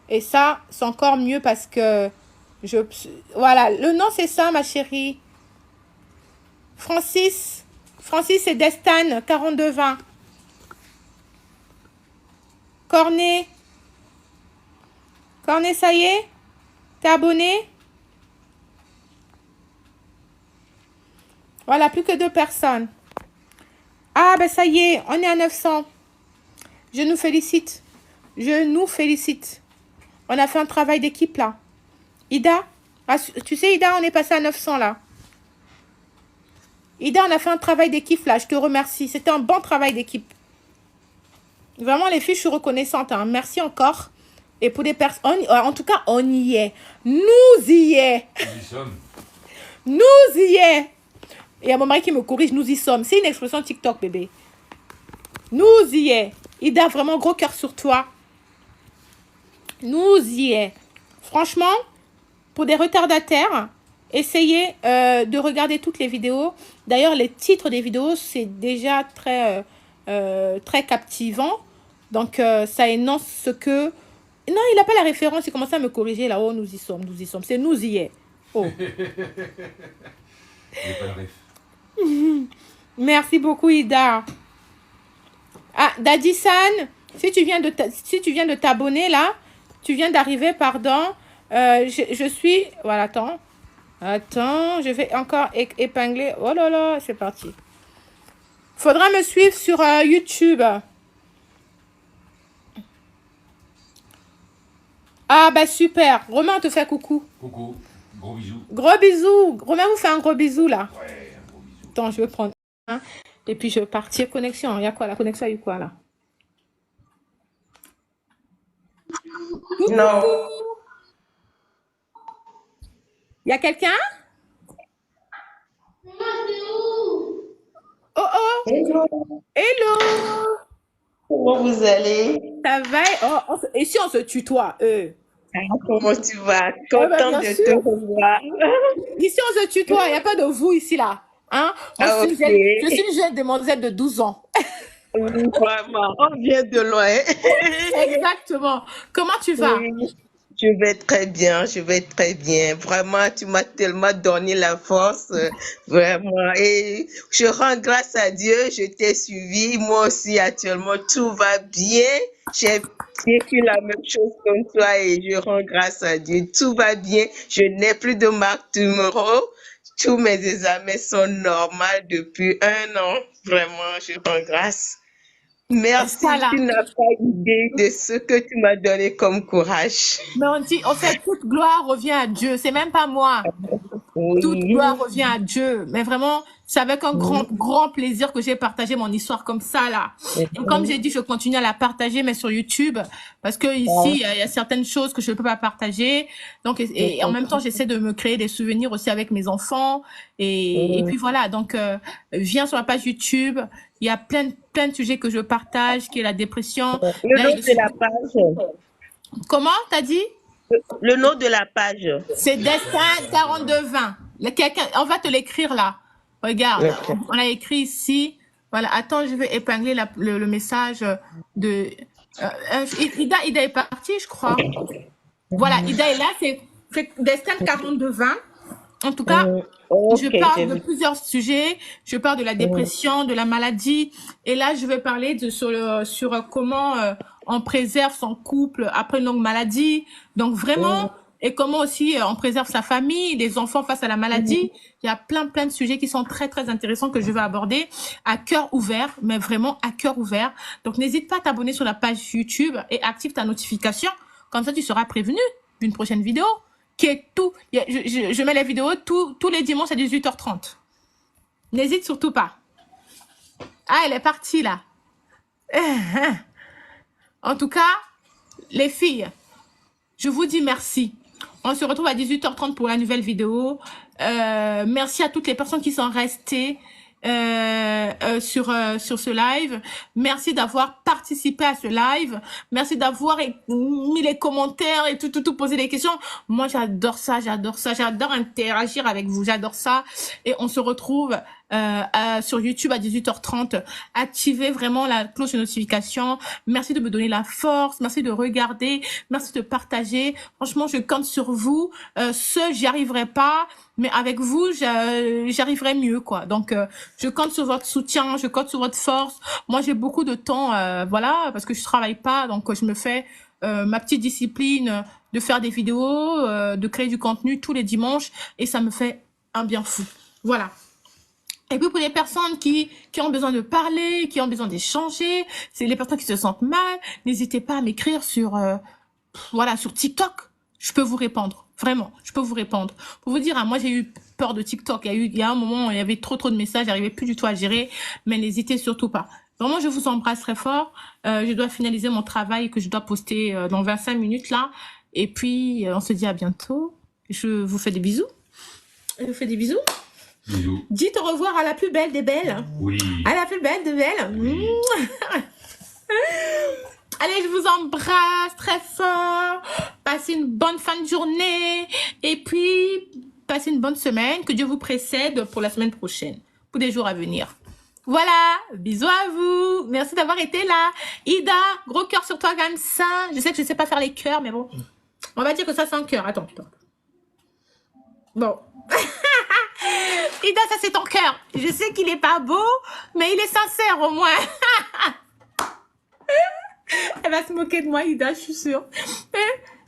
Et ça, c'est encore mieux parce que voilà, le nom, c'est ça, ma chérie. Francis et Destan, 4220. Cornet, ça y est? T'es abonné? Voilà, plus que 2 personnes. Ah, ben ça y est, on est à 900. Je nous félicite. On a fait un travail d'équipe là. Ida, tu sais, Ida, on est passé à 900 là. Ida, on a fait un travail d'équipe là. Je te remercie. C'était un bon travail d'équipe. Vraiment, les filles, je suis reconnaissante. Hein. Merci encore. Et pour des personnes... En tout cas, on y est. Nous y est. Nous y sommes. Nous y est. Et il y a mon mari qui me corrige. Nous y sommes. C'est une expression TikTok, bébé. Nous y est. Ida, vraiment, gros cœur sur toi. Nous y est. Franchement, pour des retardataires, essayez de regarder toutes les vidéos. D'ailleurs, les titres des vidéos, c'est déjà très captivant. Donc, ça énonce ce que... Non, il n'a pas la référence. Il commence à me corriger là. Oh, nous y sommes. C'est nous y est. Oh. Il n'y a pas de ref. Merci beaucoup, Ida. Ah, Daddy-san, si tu viens de t'abonner là, tu viens d'arriver, pardon. Je suis... Voilà, attends, je vais encore épingler. Oh là là, c'est parti. Faudra me suivre sur YouTube. Ah, bah super. Romain, on te fait coucou. Coucou, gros bisous. Gros bisous. Romain vous fait un gros bisou là. Ouais, un gros bisou. Attends, je vais prendre un. Et puis je vais partir. Connexion. Il y a quoi? La connexion, il y a quoi là? Non. Il y a quelqu'un? Oh oh. Hello. Hello. Comment vous allez? Ça va? Oh, et si on se tutoie? Comment tu vas? bah, Contente bien de sûr. te revoir. Ici, on se tutoie. Il n'y a pas de vous ici là. Hein? Ah, ok. Je suis une jeune demoiselle de 12 ans. Oui, vraiment, on vient de loin. Exactement. Comment tu vas? Oui, je vais très bien, je vais très bien. Vraiment, tu m'as tellement donné la force, vraiment. Et je rends grâce à Dieu, je t'ai suivi. Moi aussi, actuellement, tout va bien. J'ai vécu la même chose comme toi et je rends grâce à Dieu. Tout va bien. Je n'ai plus de marque numéro. Tous mes examens sont normaux depuis 1 an. Vraiment, je rends grâce. Merci, Voilà. tu n'as pas idée de ce que tu m'as donné comme courage. Mais on dit, en fait, toute gloire revient à Dieu. C'est même pas moi. Toute Oui, gloire revient à Dieu. Mais vraiment, c'est avec un grand plaisir que j'ai partagé mon histoire comme ça, là. Et comme j'ai dit, je continue à la partager, mais sur YouTube. Parce que ici, il y a certaines choses que je ne peux pas partager. Donc, et en même temps, j'essaie de me créer des souvenirs aussi avec mes enfants. Et puis voilà. Donc, viens sur ma page YouTube. Il y a plein de sujets que je partage, qui est la dépression. le Là, nom de la page, Comment, t'as dit? Le nom de la page. C'est Destin 4220. On va te l'écrire là. Regarde, Ok. on l'a écrit ici. Voilà, attends, je vais épingler le message de... Ida est partie, je crois. Voilà, Ida est là, c'est Destin 4220. En tout cas, je Ok, j'ai parle de vu. plusieurs sujets. Je parle de la Mm, dépression, de la maladie. Et là, je vais parler sur comment on préserve son couple après une longue maladie. Donc vraiment, mm, et comment aussi on préserve sa famille, les enfants face à la maladie. mm. Il y a plein de sujets qui sont très, très intéressants que je vais aborder à cœur ouvert, mais vraiment à cœur ouvert. Donc n'hésite pas à t'abonner sur la page YouTube et active ta notification. Comme ça, tu seras prévenu d'une prochaine vidéo qui est tout. Je mets les vidéos tous les dimanches à 18h30. N'hésite surtout pas. Ah, elle est partie là. En tout cas, les filles, je vous dis merci. On se retrouve à 18h30 pour la nouvelle vidéo. Merci à toutes les personnes qui sont restées sur ce live. Merci d'avoir participé à ce live. Merci d'avoir mis les commentaires et tout, posé des questions. Moi, j'adore ça, j'adore ça. J'adore interagir avec vous, j'adore ça. Et on se retrouve sur YouTube à 18h30. Activez vraiment la cloche de notification. Merci de me donner la force. Merci de regarder. Merci de partager. Franchement, je compte sur vous. Seul, j'y arriverai pas. Mais avec vous, j'arriverai mieux, quoi. Donc, je compte sur votre soutien, je compte sur votre force. Moi, j'ai beaucoup de temps, voilà, parce que je travaille pas, donc je me fais ma petite discipline de faire des vidéos, de créer du contenu tous les dimanches, et ça me fait un bien fou. Voilà. Et puis pour les personnes qui ont besoin de parler, qui ont besoin d'échanger, c'est les personnes qui se sentent mal, n'hésitez pas à m'écrire sur voilà, sur TikTok. Je peux vous répondre. Vraiment, je peux vous répondre. Pour vous dire, hein, moi j'ai eu peur de TikTok. Il y a un moment où il y avait trop de messages, j'arrivais plus du tout à gérer, mais n'hésitez surtout pas. Vraiment, je vous embrasse très fort. Je dois finaliser mon travail que je dois poster dans 25 minutes là. Et puis, on se dit à bientôt. Je vous fais des bisous. Je vous fais des bisous. Bisous. Dites au revoir à la plus belle des belles. Oui. À la plus belle des belles. Oui. Allez, je vous embrasse très fort. Passez une bonne fin de journée. Et puis, passez une bonne semaine. Que Dieu vous précède pour la semaine prochaine. Pour des jours à venir. Voilà. Bisous à vous. Merci d'avoir été là. Ida, gros cœur sur toi comme ça. Je sais que je sais pas faire les cœurs, mais bon. On va dire que ça, c'est un cœur. Attends. Bon. Ida, ça, c'est ton cœur. Je sais qu'il est pas beau, mais il est sincère au moins. Elle va se moquer de moi, Ida, je suis sûre.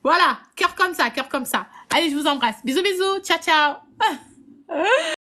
Voilà, cœur comme ça, cœur comme ça. Allez, je vous embrasse. Bisous, bisous. Ciao, ciao.